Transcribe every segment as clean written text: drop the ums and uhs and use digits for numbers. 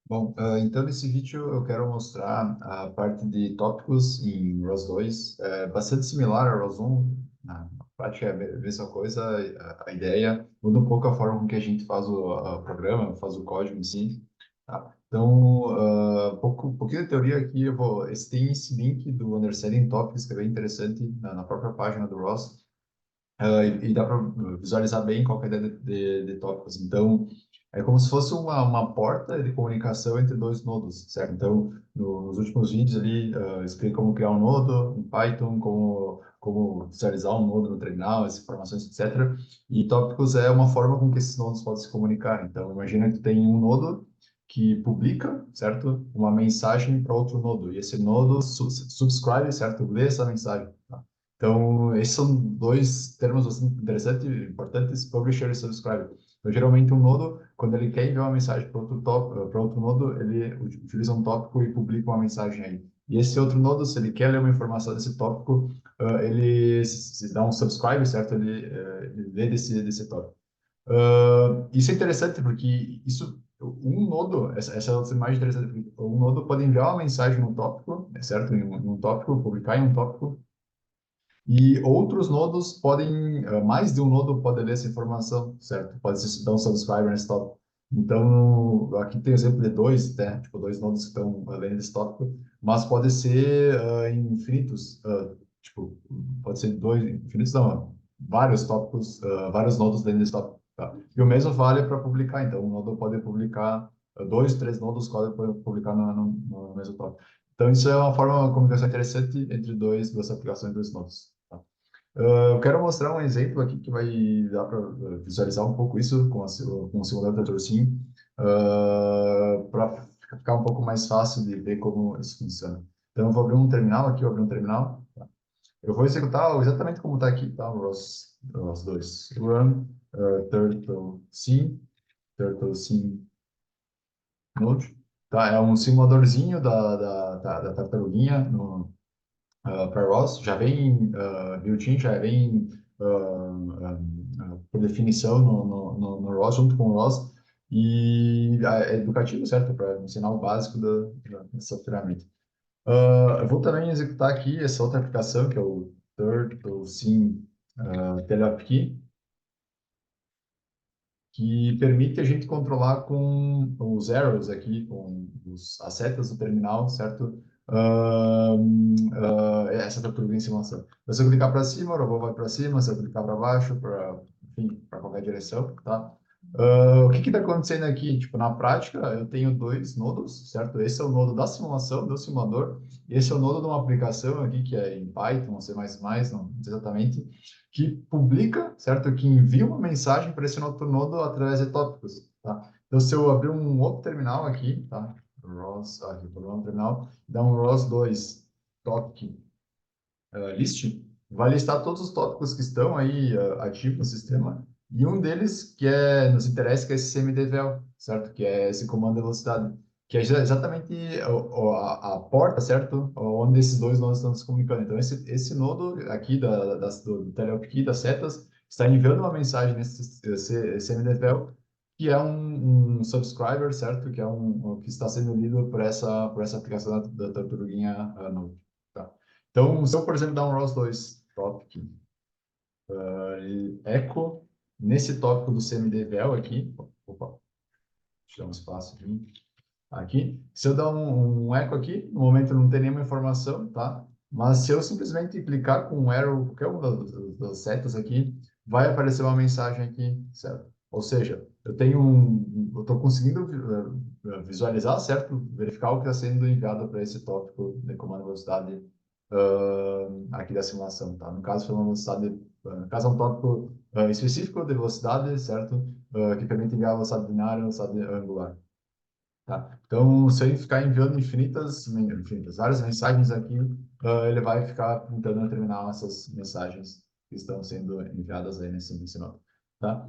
Bom, então nesse vídeo eu quero mostrar a parte de tópicos em ROS 2, bastante similar a ROS 1, na prática é a mesma coisa, a ideia muda um pouco a forma com que a gente faz o programa, faz o código em si, tá? Então, um pouquinho de teoria aqui, tem esse link do Understanding Topics, que é bem interessante, na própria página do ROS, e dá para visualizar bem qual que é a ideia de tópicos. Então, é como se fosse uma porta de comunicação entre dois nodos, certo? Então, nos últimos vídeos ali, eu expliquei como criar um nodo em Python, como visualizar um nodo no terminal, as informações, etc. E tópicos é uma forma com que esses nodos podem se comunicar. Então, imagina que tem um nodo que publica, certo? Uma mensagem para outro nodo. E esse nodo subscribe, certo? Lê essa mensagem. Tá? Então, esses são dois termos assim, interessantes e importantes, publisher e subscriber. Então, geralmente, um nodo, quando ele quer enviar uma mensagem para outro nodo, ele utiliza um tópico e publica uma mensagem aí. E esse outro nodo, se ele quer ler uma informação desse tópico, ele se dá um subscribe, certo? Ele lê desse tópico. Isso é interessante porque um nodo, essa é outra imagem interessante, porque um nodo pode enviar uma mensagem num tópico, certo? Em um tópico, publicar em um tópico, e outros nodos podem, mais de um nodo pode ler essa informação, certo? Pode se dar um subscriber nesse tópico. Então, aqui tem exemplo de dois, né? Tipo, dois nodos que estão lendo esse tópico, mas pode ser infinitos, tipo, pode ser dois, infinitos não, vários tópicos, vários nodos dentro desse tópico, tá? E o mesmo vale para publicar, então, um nodo pode publicar, dois, três nodos podem publicar no mesmo tópico. Então, isso é uma forma de comunicação interessante entre duas aplicações, dois nodos. Tá? Eu quero mostrar um exemplo aqui que vai dar para visualizar um pouco isso com o simulador da Sim, para ficar um pouco mais fácil de ver como isso funciona. Então, eu vou abrir um terminal aqui, vou abrir um terminal. Tá? Eu vou executar exatamente como está aqui, tá? ROS 2. Run, turtle sim node. Tá? É um simuladorzinho da tartaruguinha no para ROS, já vem built-in, já vem por definição no ROS, junto com o ROS, e é educativo, certo? Para ensinar o básico dessa ferramenta. Eu vou também executar aqui essa outra aplicação, que é o TurtleSim TeleopKey, que permite a gente controlar com os arrows aqui, com as setas do terminal, certo? Essa tartaruga em simulação. Então, se eu clicar para cima, o robô vai para cima, se eu clicar para baixo, enfim, para qualquer direção, tá? O que está acontecendo aqui? Tipo, na prática, eu tenho dois nodos, certo? Esse é o nodo da simulação, do simulador, e esse é o nodo de uma aplicação aqui, que é em Python, C++, não sei exatamente, que publica, certo? Que envia uma mensagem para esse outro nodo através de tópicos, tá? Então, se eu abrir um outro terminal aqui, tá? ROS, aqui, vou um terminal, dá um ROS 2 topic list, vai listar todos os tópicos que estão aí ativos no sistema, e um deles que nos interessa, que é esse cmdvel, certo? Que é esse comando de velocidade, que é exatamente a porta, certo? Onde esses dois nodos estão se comunicando. Então, esse nodo aqui do teleop das setas, está enviando uma mensagem nesse cmdvel, que é um subscriber, certo? Que é que está sendo lido por essa aplicação da tartaruguinha Node. Tá? Então, se eu, por exemplo, dar um ROS 2 topic echo nesse tópico do CMDVL aqui, opa, deixa eu dar um espaço aqui. Se eu dar um echo aqui, no momento não tem nenhuma informação, tá? Mas se eu simplesmente clicar com um arrow, qualquer uma das setas aqui, vai aparecer uma mensagem aqui, certo? Ou seja, eu estou conseguindo visualizar, certo? Verificar o que está sendo enviado para esse tópico de comando velocidade aqui da simulação, tá? No caso, foi uma velocidade, no caso, é um tópico específico de velocidade, certo? Que permite enviar velocidade linear e velocidade angular. Tá? Então, se ele ficar enviando infinitas, várias mensagens aqui, ele vai ficar tentando terminar essas mensagens que estão sendo enviadas aí nesse nó, tá?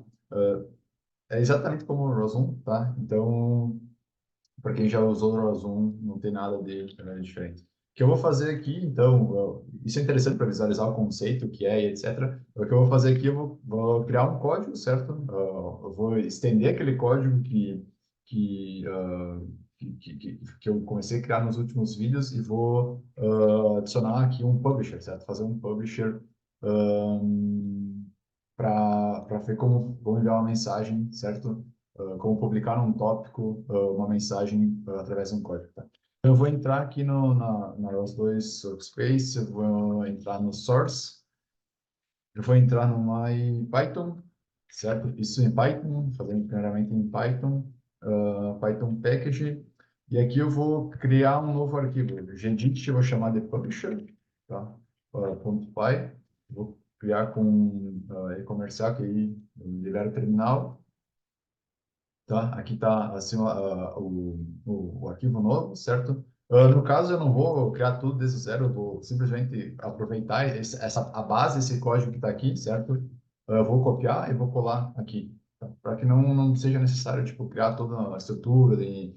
É exatamente como o ROS1, tá? Então, para quem já usou o ROS1, não tem nada de diferente. O que eu vou fazer aqui, então, isso é interessante para visualizar o conceito, o que é, e etc. O que eu vou fazer aqui, eu vou criar um código, certo? Eu vou estender aquele código que eu comecei a criar nos últimos vídeos e vou adicionar aqui um publisher, certo? Fazer um publisher para ver como enviar uma mensagem, certo? Como publicar um tópico, uma mensagem através de um código, tá? Então, eu vou entrar aqui na ROS2 Workspace, eu vou entrar no Source, eu vou entrar no MyPython, certo? Isso em Python, fazendo primeiramente em Python, Python Package, e aqui eu vou criar um novo arquivo, gedit, eu vou chamar de publisher, tá? .py, vou criar com e-comercial, que aí eu libero o terminal, tá? Aqui está assim, o arquivo novo, certo? No caso, eu não vou criar tudo desde o zero, eu vou simplesmente aproveitar a base, esse código que está aqui, certo? Eu vou copiar e vou colar aqui, tá? Para que não seja necessário, tipo, criar toda a estrutura de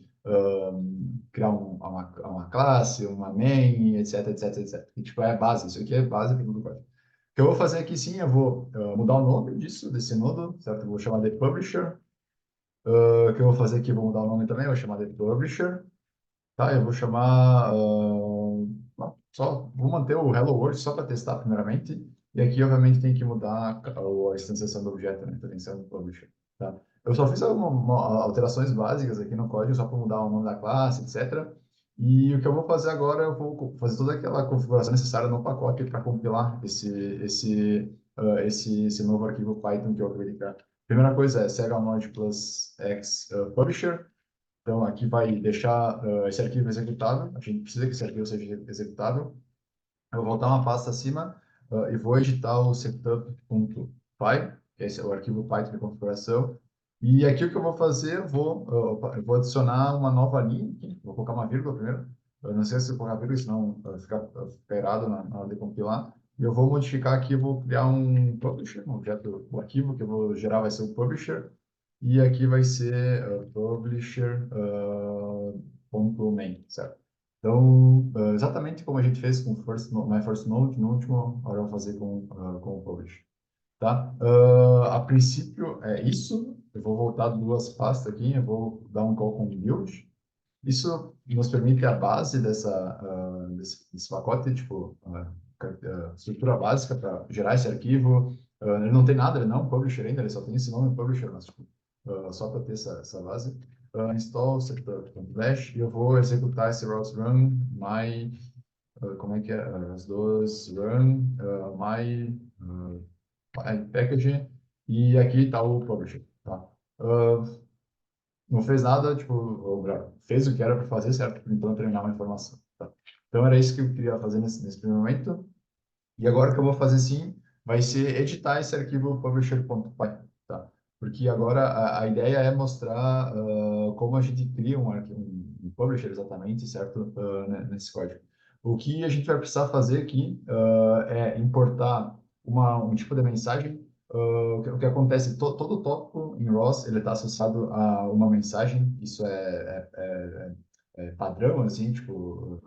criar uma classe, uma main, etc, etc, etc. E, tipo, é a base, isso aqui é base para todo o código. O que eu vou fazer aqui, sim, eu vou mudar o nome desse nodo, certo? Eu vou chamar de publisher, o que eu vou fazer aqui, vou mudar o nome também, vou chamar de Publisher, tá? Eu vou chamar, não, só vou manter o Hello World só para testar primeiramente, e aqui obviamente tem que mudar a instanciação do objeto, né? Então tem que ser um Publisher, tá? Eu só fiz alterações básicas aqui no código só para mudar o nome da classe, etc. E o que eu vou fazer agora, eu vou fazer toda aquela configuração necessária no pacote para compilar esse novo arquivo Python que eu acabei de criar. Primeira coisa é chmod plus x publisher. Então, aqui vai deixar esse arquivo executável. A gente precisa que esse arquivo seja executável. Eu vou voltar uma pasta acima e vou editar o setup.py, que é o arquivo Python de configuração. E aqui o que eu vou fazer, eu vou adicionar uma nova linha aqui. Vou colocar uma vírgula primeiro. Eu não sei se eu colocar vírgula, senão fica errado na hora de compilar. E eu vou modificar aqui, eu vou criar um publisher, um objeto, o arquivo que eu vou gerar vai ser o publisher. E aqui vai ser publisher ponto main, certo? Então, exatamente como a gente fez com My First Node, no último, agora eu vou fazer com o Publish, tá? A princípio é isso. Eu vou voltar duas pastas aqui, eu vou dar um call com build. Isso nos permite a base desse pacote, tipo, estrutura básica para gerar esse arquivo. Ele não tem nada, ele não é um publisher ainda, ele só tem esse nome publisher, mas tipo, só para ter essa base. Install setup.bash e eu vou executar esse routes run my, como é que é? As duas run my package e aqui está o publisher, tá? Não fez nada, tipo, ou melhor, fez o que era para fazer, certo? Então, terminar uma informação. Tá? Então, era isso que eu queria fazer nesse primeiro momento. E agora o que eu vou fazer, sim, vai ser editar esse arquivo publisher.py, tá? Porque agora a ideia é mostrar como a gente cria um publisher exatamente, certo? Nesse código. O que a gente vai precisar fazer aqui é importar um tipo de mensagem. O que acontece, todo tópico em ROS, ele está associado a uma mensagem, isso é padrão, assim, tipo,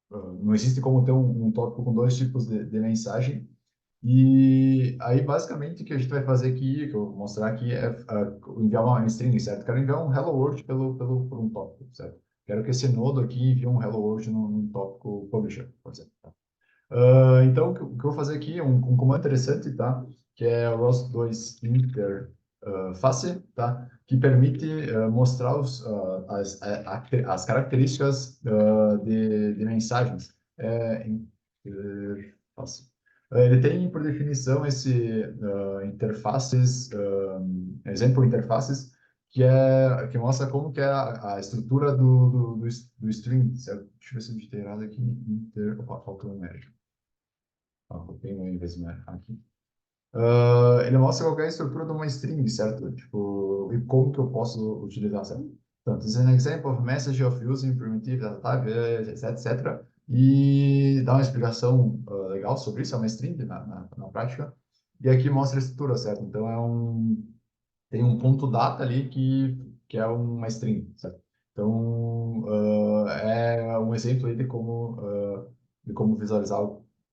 não existe como ter um tópico com dois tipos de mensagem. E aí, basicamente, o que a gente vai fazer aqui, que eu vou mostrar aqui, é enviar uma string, certo? Quero enviar um hello world por um tópico, certo? Quero que esse nodo aqui envie um hello world num tópico publisher, por exemplo. Tá? Então, o que eu vou fazer aqui é um comando interessante, tá? Que é o ROS2 interface, tá? Que permite mostrar as características de mensagens. Interface. Ele tem, por definição, esse interfaces, exemplo interfaces, que mostra como que é a estrutura do string, certo? Deixa eu ver se eu digitei errado aqui. Opa, faltou um médio. Coloquei um em vez de um aqui. Ele mostra qual é a estrutura de uma string, certo? Tipo, e como que eu posso utilizar, certo? Então, this is an example of message of using primitive data type, etc. E dá uma explicação legal sobre isso, é uma string na prática. E aqui mostra a estrutura, certo? Então, tem um ponto data ali que é uma string, certo? Então, é um exemplo aí de como visualizar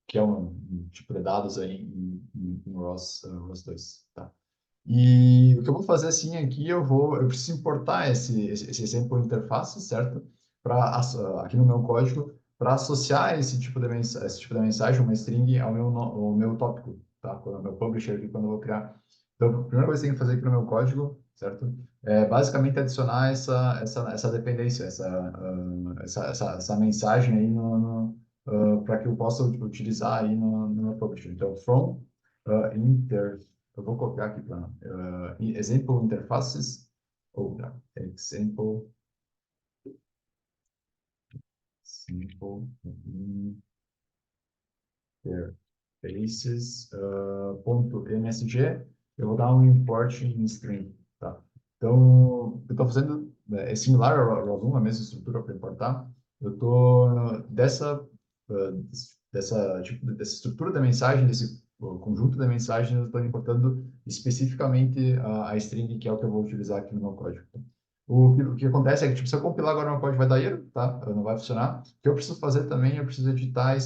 que é um tipo de dados aí em ROS 2, tá? E o que eu vou fazer assim aqui, eu preciso importar esse exemplo interface, certo? Para aqui no meu código para associar esse tipo de mensagem, uma string ao meu tópico, tá? Quando o meu publisher aqui, quando eu vou criar. Então, a primeira coisa que eu tenho que fazer aqui no meu código, certo? É basicamente adicionar essa dependência, essa mensagem aí para que eu possa tipo, utilizar aí no meu publisher. Então, from inter eu vou copiar aqui para example interfaces, ou example simple interfaces ponto .msg, eu vou dar um import em string, tá? Então, o que eu estou fazendo é similar ao Room, a mesma estrutura para importar. Eu estou dessa estrutura da mensagem, desse conjunto de mensagens, eu estou importando especificamente a string, que é o que eu vou utilizar aqui no meu código. O que acontece é que, tipo, se eu compilar agora meu código vai dar erro, tá? Não vai funcionar. O que eu preciso fazer também, eu preciso editar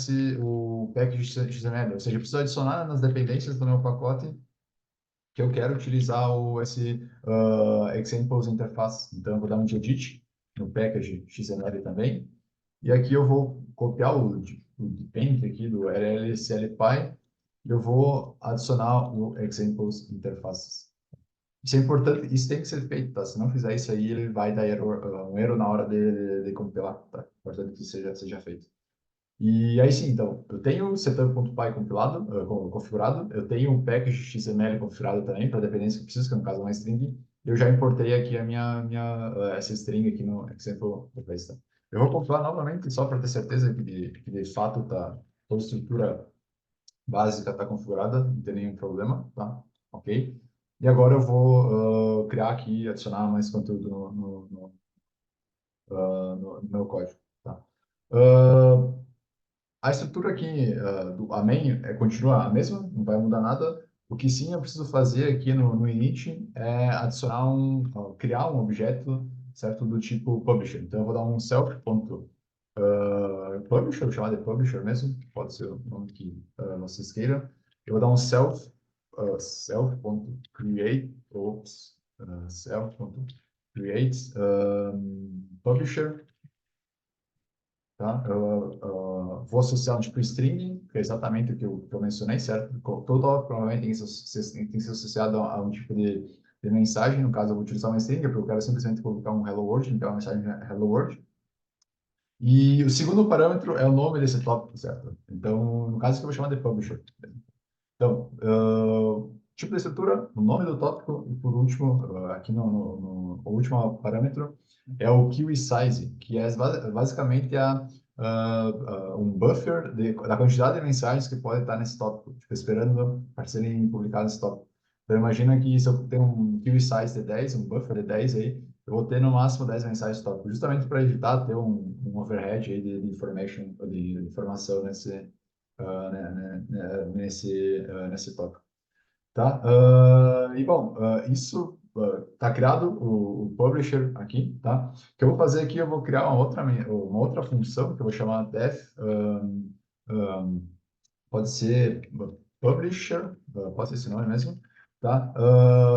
o package XML, ou seja, eu preciso adicionar nas dependências do meu pacote que eu quero utilizar esse examples interface. Então, eu vou dar um edit no package XML também. E aqui eu vou copiar o depend aqui do rlclpy e eu vou adicionar o examples interfaces. Isso é importante, isso tem que ser feito, tá? Se não fizer isso aí, ele vai dar um erro na hora de compilar, tá? Importante que seja feito. E aí sim, então, eu tenho o setup.py compilado, configurado, eu tenho um package XML configurado também, para dependência que eu preciso, que no caso é uma string, eu já importei aqui essa string aqui no example depois, tá? Eu vou compilar novamente, só para ter certeza que de fato tá, toda a estrutura básica está configurada, não tem nenhum problema, tá? Ok? E agora eu vou criar aqui, adicionar mais conteúdo no meu código, tá? Uh, a estrutura aqui a main continua a mesma, não vai mudar nada. O que sim eu preciso fazer aqui no init é adicionar criar um objeto, certo, do tipo publisher. Então eu vou dar um self.publisher, vou chamar de publisher mesmo, pode ser o nome que vocês queiram. Eu vou dar um self.create, self.create publisher. Tá? Eu vou associar um tipo string, que é exatamente o que eu mencionei, certo? Todo provavelmente tem que ser associado a um tipo de mensagem. No caso, eu vou utilizar uma string, porque eu quero simplesmente colocar um hello world, então a mensagem é hello world. E o segundo parâmetro é o nome desse tópico, certo? Então, no caso, que eu vou chamar de publisher. Então, tipo de estrutura, o nome do tópico e, por último, aqui o último parâmetro é o queue size, que é basicamente um buffer da quantidade de mensagens que pode estar nesse tópico, tipo, esperando para serem publicadas nesse tópico. Então, imagina que se eu tenho um queue size de 10, um buffer de 10 aí, eu vou ter no máximo 10 mensagens tópico, justamente para evitar ter um overhead aí de informação nesse tópico, tá? E bom, isso tá criado o publisher aqui, tá? O que eu vou fazer aqui, eu vou criar uma outra função que eu vou chamar def, pode ser publisher, pode ser esse nome mesmo, tá?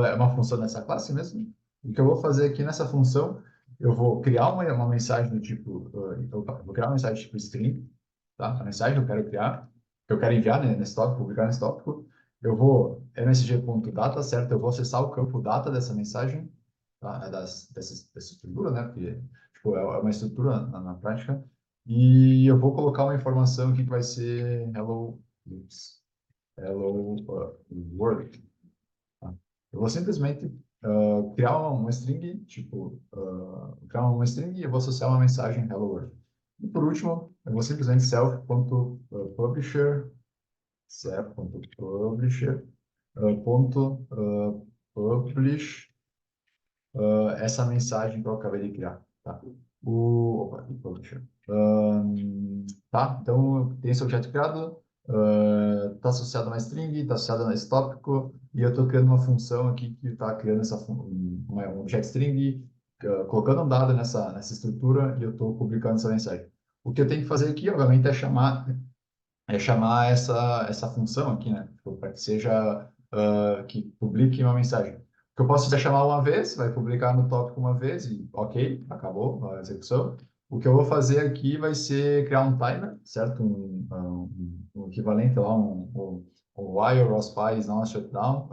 É uma função dessa classe mesmo. O que eu vou fazer aqui nessa função, eu vou criar uma mensagem do tipo, eu vou criar uma mensagem tipo string, tá? A mensagem que eu quero criar, que eu quero enviar, né, nesse tópico, publicar nesse tópico, eu vou msg.data, certo? Eu vou acessar o campo data dessa mensagem, tá? Dessa estrutura, né? Porque tipo, é uma estrutura na prática. E eu vou colocar uma informação aqui que vai ser hello world. Tá? Eu vou simplesmente criar uma string, tipo, criar uma string e eu vou associar uma mensagem hello world. E por último, eu vou simplesmente self.publisher, self.publisher, publish essa mensagem que eu acabei de criar. Tá? Opa, aqui, publisher. Tá, então tem esse objeto criado, está associado a uma string, está associado a esse tópico, e eu estou criando uma função aqui que está criando um objeto string, colocando um dado nessa estrutura, e eu estou publicando essa mensagem. O que eu tenho que fazer aqui, obviamente, é chamar essa função aqui, né? Para que seja que publique uma mensagem. Que eu posso chamar uma vez, vai publicar no tópico uma vez e ok, acabou a execução. O que eu vou fazer aqui vai ser criar um timer, certo? Um equivalente lá, um while ROSPy is not shutdown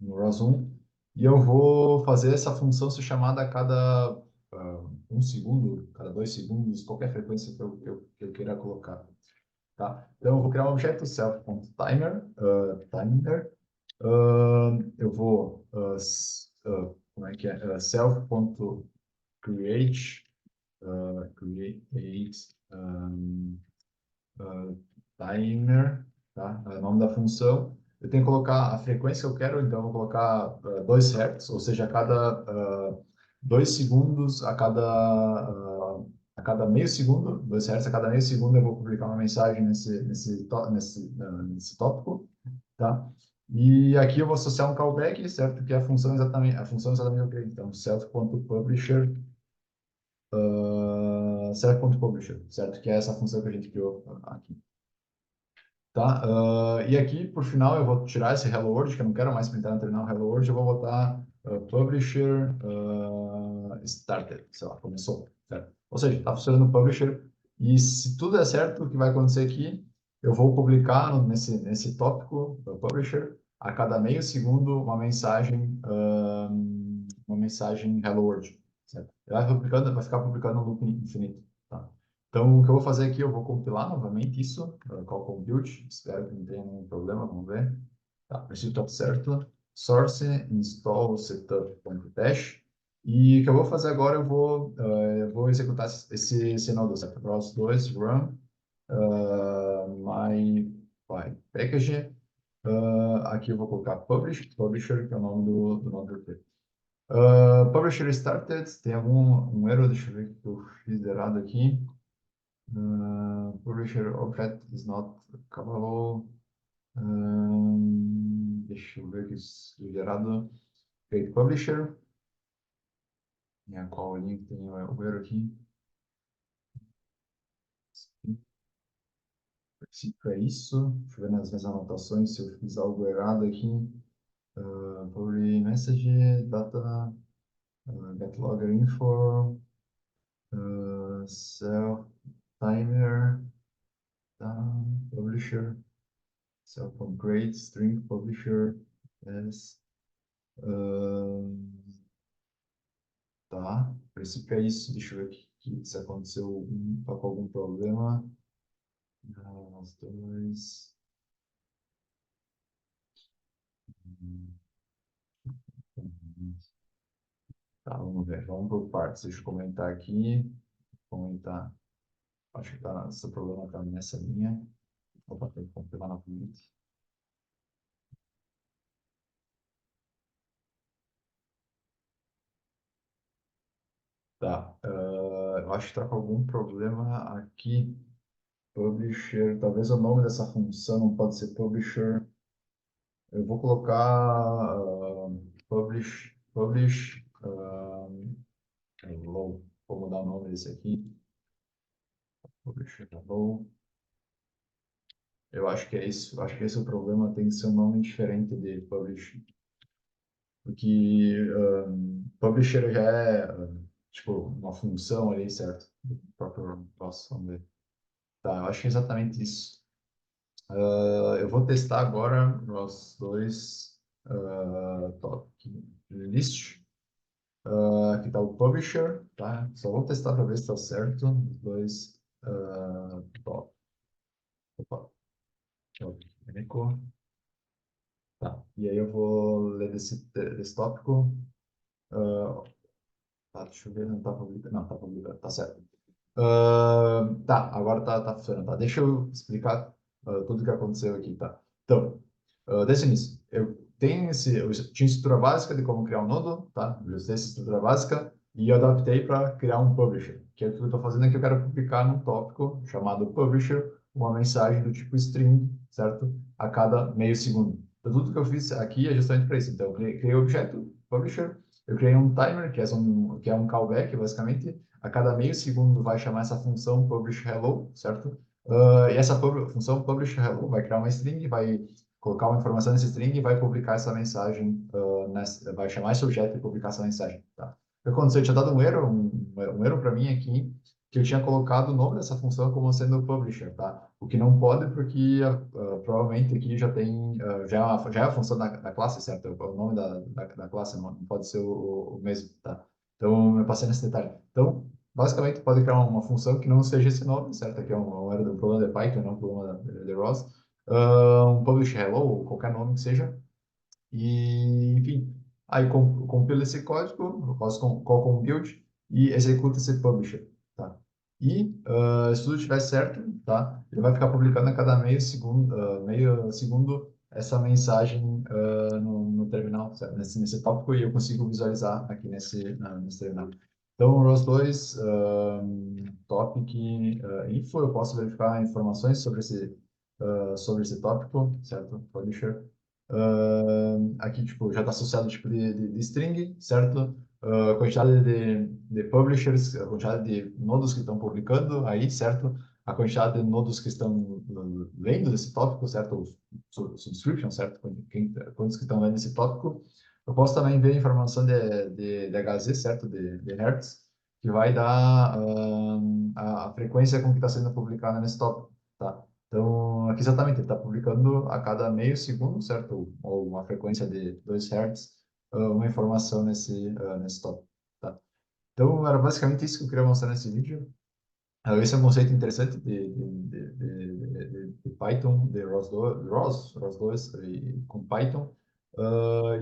no ROS1. E eu vou fazer essa função ser chamada a cada 1 segundo, cada 2 segundos, qualquer frequência que eu queira colocar. Tá? Então, eu vou criar um objeto self.timer, timer. Eu vou, como é que é? Self.create, create timer, tá? É o nome da função. Eu tenho que colocar a frequência que eu quero, então eu vou colocar 2 Hz, ou seja, a cada 2 segundos, a cada meio segundo, 2 Hz a cada meio segundo eu vou publicar uma mensagem nesse tópico, tá? E aqui eu vou associar um callback, certo? Que é a função exatamente o que eu quero. Então, self.publisher, self.publisher, certo? Que é essa função que a gente criou aqui. Tá? E aqui, por final, eu vou tirar esse Hello World, que eu não quero mais printar no terminal Hello World, eu vou botar Publisher Started, sei lá, começou, certo? Ou seja, está funcionando o Publisher, e se tudo der certo, o que vai acontecer aqui, eu vou publicar nesse tópico, Publisher, a cada meio segundo, uma mensagem Hello World, certo? Vai ficar publicando no loop infinito, tá? Então, o que eu vou fazer aqui, eu vou compilar novamente isso, call compute, espero que não tenha nenhum problema, vamos ver. Tá, a princípio está certo. Source, install, setup.dash. E o que eu vou fazer agora, eu vou executar esse nó certo? ROS2, run, my package. Aqui eu vou colocar publisher, que é o nome do nó do publisher started, tem algum erro, deixa eu ver o que eu fiz errado aqui. Publisher object is not capable. Deixa eu ver que isso gerado. Create publisher. Qual link tem o erro aqui? A princípio é isso. Deixa eu ver nas minhas anotações se eu fiz algo errado aqui. Public message, data, get logger info, self timer, publisher. Self-upgrade, string publisher, yes. Tá, a princípio é isso. Deixa eu ver aqui se aconteceu tá com algum problema. Nós dois. Tá, vamos ver. Vamos por partes. Deixa eu comentar aqui. Comentar. Acho que esse problema está nessa linha. Opa, tem que compilar novamente. Tá, eu acho que está com algum problema aqui. Publisher, talvez o nome dessa função não pode ser publisher. Eu vou colocar publish hello. Vou mudar o nome desse aqui. Publish hello. Eu acho que é isso. Eu acho que esse é o problema. Tem que ser um nome diferente de publish. Porque publisher já é tipo uma função ali, certo? Do próprio nosso, vamos ver. Tá, eu acho que é exatamente isso. Eu vou testar agora os dois top list. Aqui está o publisher, tá? Só vou testar para ver se está certo. Os dois top. Opa, top. Tá. E aí eu vou ler desse tópico. Tá, deixa eu ver, não está publicado. Não, está publicado, tá certo. Tá, agora tá funcionando, tá? Deixa eu explicar tudo o que aconteceu aqui, tá? Então, desde o início, eu tinha estrutura básica de como criar um nodo, tá? Eu usei essa estrutura básica e eu adaptei para criar um publisher, que é o que eu estou fazendo aqui, eu quero publicar num tópico chamado publisher, uma mensagem do tipo string, certo? A cada meio segundo. Então, tudo que eu fiz aqui é justamente para isso. Então, eu criei o objeto publisher, eu criei um timer, que é um callback, basicamente, a cada meio segundo vai chamar essa função publish hello, certo? E essa função publish hello vai criar uma string, vai colocar uma informação nessa string e vai publicar essa mensagem, vai chamar esse objeto e publicar essa mensagem, tá? O que aconteceu? Eu tinha dado um erro, um erro para mim aqui, que eu tinha colocado o nome dessa função como sendo publisher, tá? O que não pode porque provavelmente aqui já tem, já é a função da classe, certo? O nome da classe não pode ser o mesmo, tá? Então, eu passei nesse detalhe. Então, basicamente, pode criar uma função que não seja esse nome, certo? Aqui é um erro do problema de Python, não um problema de ROS. Um publish hello, ou qualquer nome que seja. E, enfim, aí compila esse código, eu posso call com build e executa esse publisher, tá? E se tudo estiver certo, tá? Ele vai ficar publicando a cada meio segundo essa mensagem no terminal, certo? Nesse tópico e eu consigo visualizar aqui nesse terminal. Então, o ROS 2, topic info, eu posso verificar informações sobre esse tópico, certo? Publisher. Aqui, tipo, já está associado tipo de string, certo? Quantidade de publishers, a quantidade de nodos que estão publicando aí, certo? A quantidade de nodos que estão lendo desse tópico, certo? Subscription, certo? Quantos que estão lendo esse tópico. Eu posso também ver a informação de HZ, certo? De Hertz, que vai dar a frequência com que está sendo publicada nesse tópico, tá? Então, aqui exatamente, ele está publicando a cada meio segundo, certo? Ou uma frequência de 2 Hz, uma informação nesse tópico, tá? Então, era basicamente isso que eu queria mostrar nesse vídeo. Esse é um conceito interessante de Python, de ROS 2 com Python.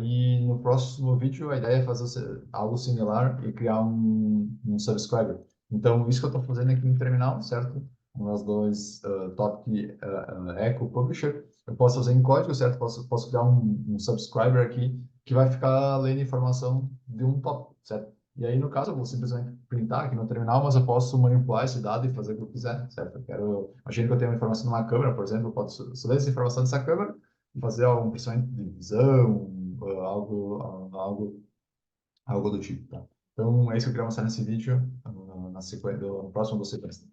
E no próximo vídeo a ideia é fazer algo similar e criar um subscriber. Então, isso que eu estou fazendo aqui no terminal, certo? Um ROS 2 topic echo publisher. Eu posso fazer em código, certo? Posso criar um subscriber aqui que vai ficar lendo informação de um tópico, certo? E aí, no caso, eu vou simplesmente printar aqui no terminal, mas eu posso manipular esse dado e fazer o que eu quiser, certo? Imagina que eu tenho uma informação numa câmera, por exemplo, eu posso ler essa informação dessa câmera e fazer algum processamento de visão, algo do tipo, tá? Então, é isso que eu queria mostrar nesse vídeo, na sequência, no próximo da sequência.